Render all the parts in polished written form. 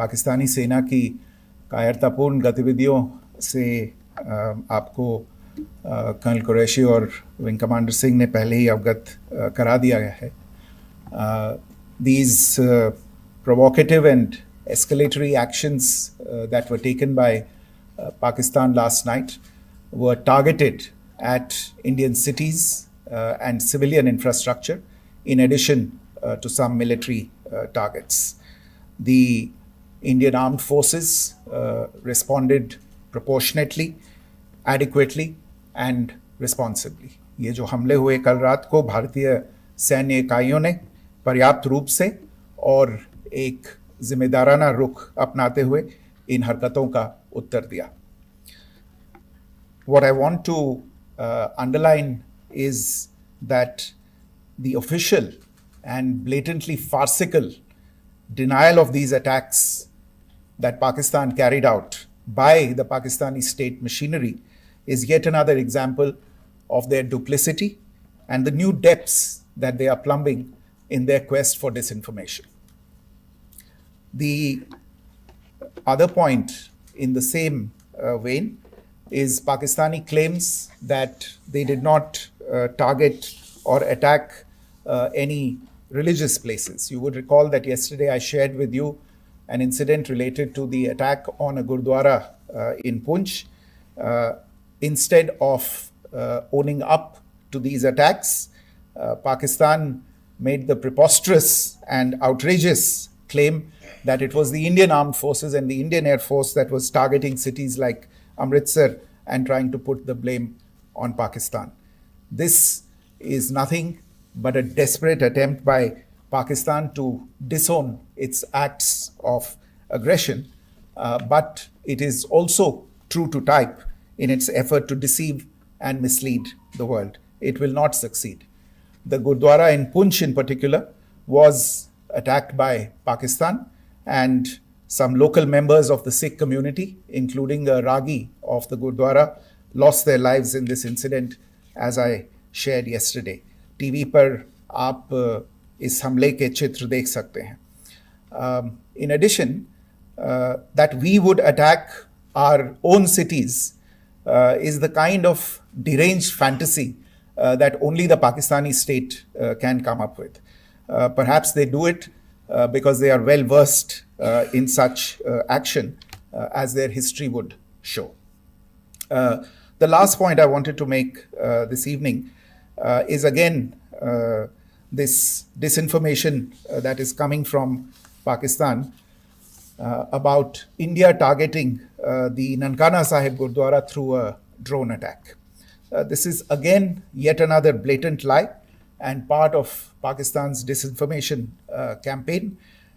पाकिस्तानी सेना की कायरतापूर्ण गतिविधियों से आपको कर्नल कुरैशी और विंग कमांडर सिंह ने पहले ही अवगत करा दिया गया है. These provocative and escalatory actions that were taken by Pakistan last night were targeted at Indian cities and civilian infrastructure, in addition to some military targets. The Indian armed forces responded proportionately, adequately and responsibly. ये जो हमले हुए कल रात को भारतीय सैन्य इकाइयों ने पर्याप्त रूप से और एक जिम्मेदाराना रुख अपनाते हुए इन हरकतों का उत्तर दिया. What I want to underline is that the official and blatantly farcical denial of these attacks that Pakistan carried out by the Pakistani state machinery is yet another example of their duplicity and the new depths that they are plumbing in their quest for disinformation. The other point in the same vein is Pakistani claims that they did not target or attack any religious places. You would recall that yesterday I shared with you an incident related to the attack on a Gurdwara in Poonch. Instead of owning up to these attacks, Pakistan made the preposterous and outrageous claim that it was the Indian armed forces and the Indian Air Force that was targeting cities like Amritsar and trying to put the blame on Pakistan. This is nothing but a desperate attempt by Pakistan to disown its acts of aggression, but it is also true to type in its effort to deceive and mislead the world. It will not succeed. The Gurdwara in Poonch in particular was attacked by Pakistan, and some local members of the Sikh community, including a Ragi of the Gurdwara, lost their lives in this incident, as I shared yesterday. TV पर आप इस हमले के चित्र देख सकते हैं. In addition, that we would attack our own cities is the kind of deranged fantasy that only the Pakistani state can come up with. Perhaps they do it because they are well versed in such action, as their history would show. The last point I wanted to make this evening is again this disinformation that is coming from Pakistan about India targeting the Nankana Sahib Gurdwara through a drone attack. This is again yet another blatant lie and part of Pakistan's disinformation campaign.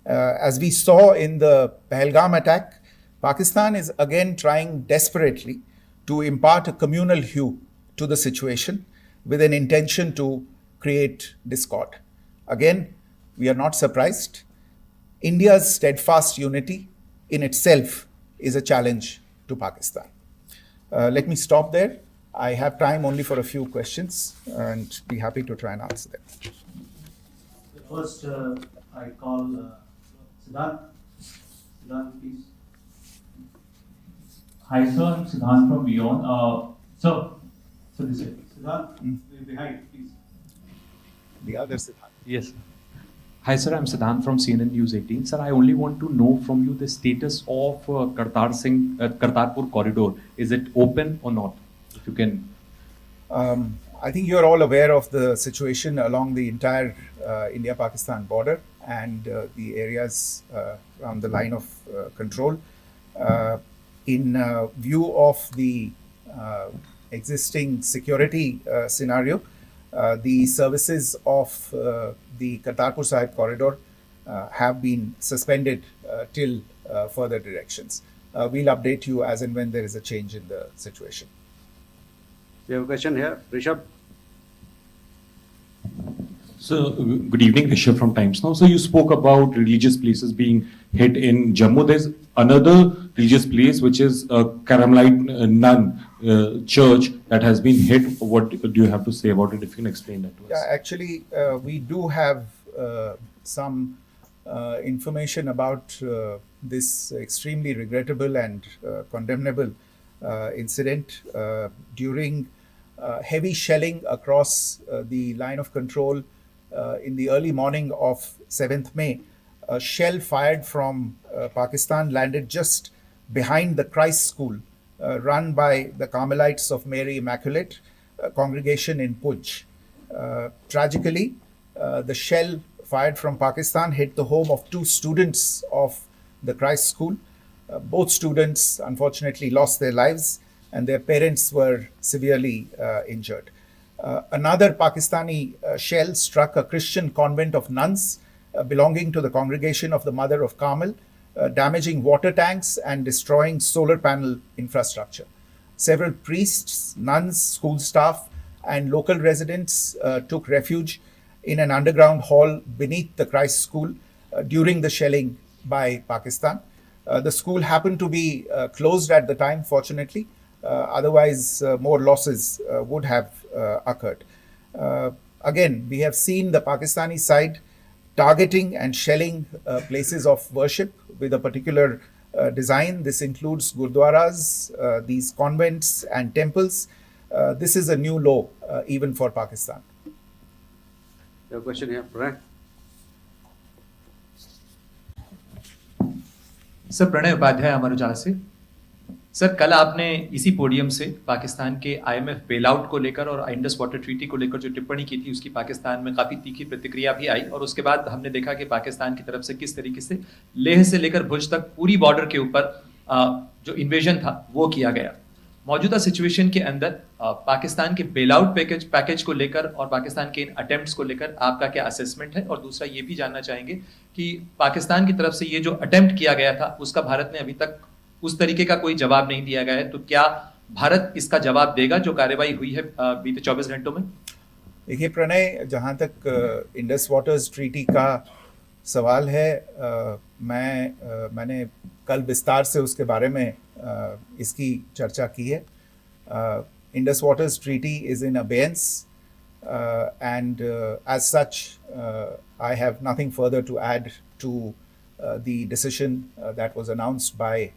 As we saw in the Pahalgam attack, Pakistan is again trying desperately to impart a communal hue to the situation with an intention to create discord. Again, we are not surprised. India's steadfast unity in itself is a challenge to Pakistan. Let me stop there. I have time only for a few questions and be happy to try and answer them. First, I call Siddharth. Siddharth, please. Hi, sir. I'm Siddharth from Beyond. So this is Siddharth, behind, please. The other Siddharth. Yes. Hi, sir. I'm Siddharth from CNN News 18. Sir, I only want to know from you the status of Kartarpur corridor. Is it open or not? If you can. I think you're all aware of the situation along the entire India-Pakistan border and the areas around the line of control. In view of the existing security scenario, the services of the Kartarpur Sahib corridor have been suspended till further directions. We'll update you as and when there is a change in the situation. We have a question here. Rishabh. So, good evening, Rishabh from Times Now. So, you spoke about religious places being hit in Jammu. There's another religious place, which is a Carmelite nun church that has been hit. What do you have to say about it, if you can explain that to us? Yeah, actually, we do have some information about this extremely regrettable and condemnable incident during heavy shelling across the line of control in the early morning of 7th May. A shell fired from Pakistan landed just behind the Christ School run by the Carmelites of Mary Immaculate congregation in Puj. Tragically, the shell fired from Pakistan hit the home of two students of the Christ School. Both students unfortunately lost their lives and their parents were severely injured. Another Pakistani shell struck a Christian convent of nuns belonging to the congregation of the Mother of Carmel, damaging water tanks and destroying solar panel infrastructure. Several priests, nuns, school staff, and local residents took refuge in an underground hall beneath the Christ School during the shelling by Pakistan. The school happened to be closed at the time, fortunately. Otherwise, more losses would have occurred. Again, we have seen the Pakistani side targeting and shelling places of worship with a particular design. This includes gurdwaras, these convents and temples. This is a new low even for Pakistan. Your question here, Pranay. Sir Pranay Upadhyay Amar Ujala से। Sir कल आपने इसी podium से पाकिस्तान के IMF bailout को लेकर और Indus water treaty को लेकर जो टिप्पणी की थी उसकी पाकिस्तान में काफ़ी तीखी प्रतिक्रिया भी आई और उसके बाद हमने देखा कि पाकिस्तान की तरफ से किस तरीके से लेह से लेकर भुज तक पूरी बॉर्डर के ऊपर जो इन्वेजन था वो किया गया। मौजूदा सिचुएशन के अंदर पाकिस्तान के बेलआउट पैकेज को लेकर और पाकिस्तान के इन अटेम्प्ट्स को लेकर आपका क्या असेसमेंट है? और दूसरा ये भी जानना चाहेंगे कि पाकिस्तान की तरफ से ये जो अटेम्प्ट किया गया था उसका भारत ने अभी तक उस तरीके का कोई जवाब नहीं दिया गया है, तो क्या भारत इसका जवाब देगा जो कार्रवाई हुई है बीते 24 घंटों में? देखिए प्रणय, जहाँ तक इंडस वाटर्स ट्रीटी का सवाल है, मैंने कल विस्तार से उसके बारे में इसकी चर्चा की है. Indus Waters Treaty is in abeyance and as such I have nothing further to add to the decision that was announced by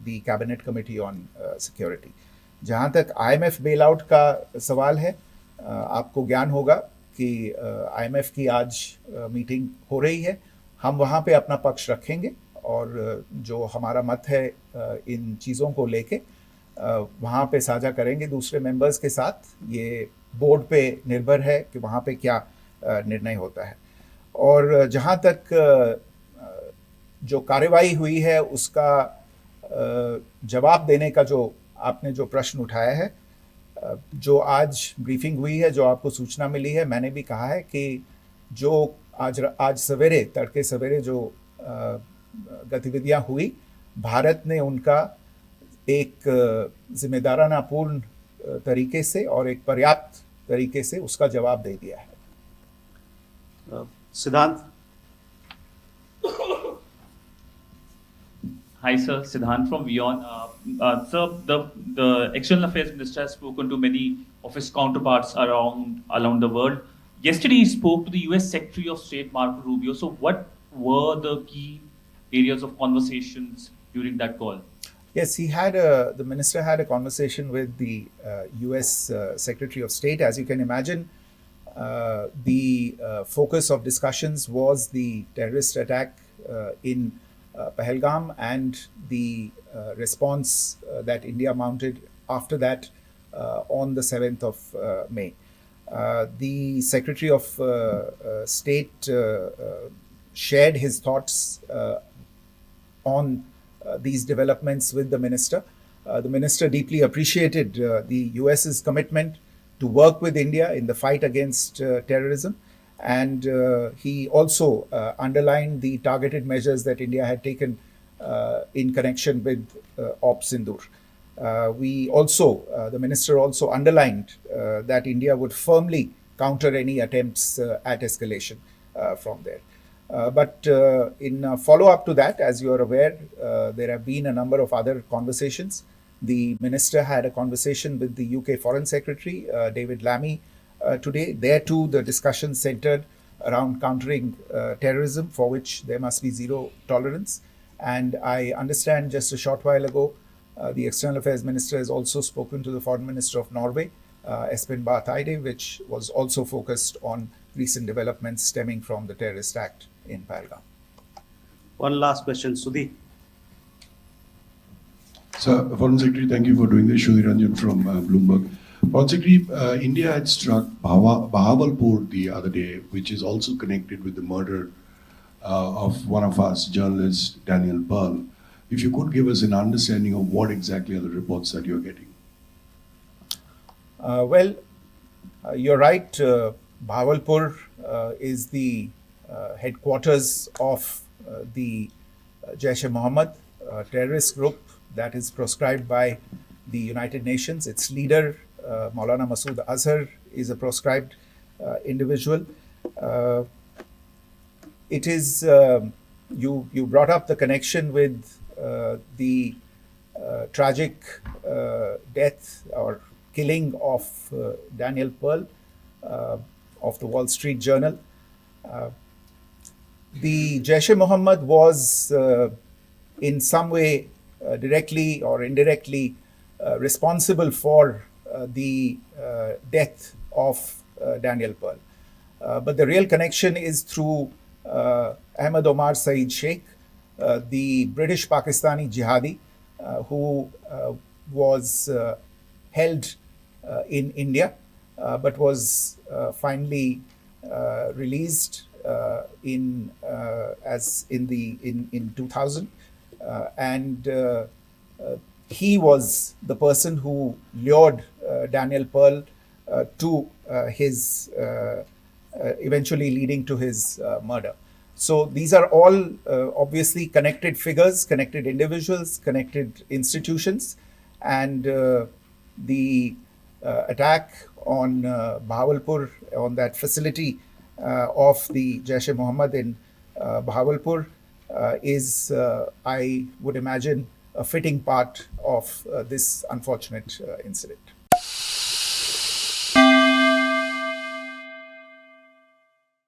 the Cabinet Committee on Security. जहाँ तक IMF bailout का सवाल है, आपको ज्ञान होगा कि IMF की आज मीटिंग हो रही है. हम वहाँ पे अपना पक्ष रखेंगे और जो हमारा मत है इन चीज़ों को लेके वहाँ पे साझा करेंगे दूसरे मेंबर्स के साथ. ये बोर्ड पे निर्भर है कि वहाँ पे क्या निर्णय होता है. और जहाँ तक जो कार्रवाई हुई है उसका जवाब देने का जो आपने जो प्रश्न उठाया है, जो आज ब्रीफिंग हुई है, जो आपको सूचना मिली है, मैंने भी कहा है कि जो आज सवेरे तड़के सवेरे जो गतिविधियाँ हुई, भारत ने उनका एक जिम्मेदारानापूर्ण तरीके से और एक पर्याप्त तरीके से उसका जवाब दे दिया है. Siddhant. Hi, sir. Siddhant from Vion. Sir, the External Affairs Minister has spoken to many of his counterparts around the world. Yesterday, he spoke to the U.S. Secretary of State Marco Rubio. So, what were the key areas of conversations during that call? Yes, the minister had a conversation with the U.S. Secretary of State. As you can imagine, the focus of discussions was the terrorist attack in Pahalgam and the response that India mounted after that on the 7th of May. The Secretary of State shared his thoughts on these developments with the minister. The minister deeply appreciated the US's commitment to work with India in the fight against terrorism, and he also underlined the targeted measures that India had taken in connection with Operation Sindoor. The minister also underlined that India would firmly counter any attempts at escalation from there. But in follow-up to that, as you are aware, there have been a number of other conversations. The minister had a conversation with the UK Foreign Secretary, David Lammy, today. There too, the discussion centered around countering terrorism, for which there must be zero tolerance. And I understand just a short while ago, the External Affairs Minister has also spoken to the Foreign Minister of Norway, Espen Barth Eide, which was also focused on recent developments stemming from the terrorist act in Pahalgam. One last question, Sudhi. Sir, Foreign Secretary, thank you for doing this. Sudhi Ranjan from Bloomberg. Foreign Secretary, India had struck Bahawalpur the other day, which is also connected with the murder of one of us, journalist Daniel Pearl. If you could give us an understanding of what exactly are the reports that you're getting. Well, you're right. Bahawalpur is the headquarters of the Jaish-e-Mohammed terrorist group that is proscribed by the United Nations. Its leader, Maulana Masood Azhar, is a proscribed individual. It is, you brought up the connection with the tragic death or killing of Daniel Pearl of the Wall Street Journal. The Jaish-e-Mohammed was in some way directly or indirectly responsible for the death of Daniel Pearl. But the real connection is through Ahmed Omar Saeed Sheikh, the British Pakistani jihadi who was held in India but was finally released in 2000, and he was the person who lured Daniel Pearl to his eventually leading to his murder. So these are all obviously connected figures, connected individuals, connected institutions, and the attack on Bahawalpur, on that facility of the Jaish-e-Mohammed in Bahawalpur is, I would imagine, a fitting part of this unfortunate incident.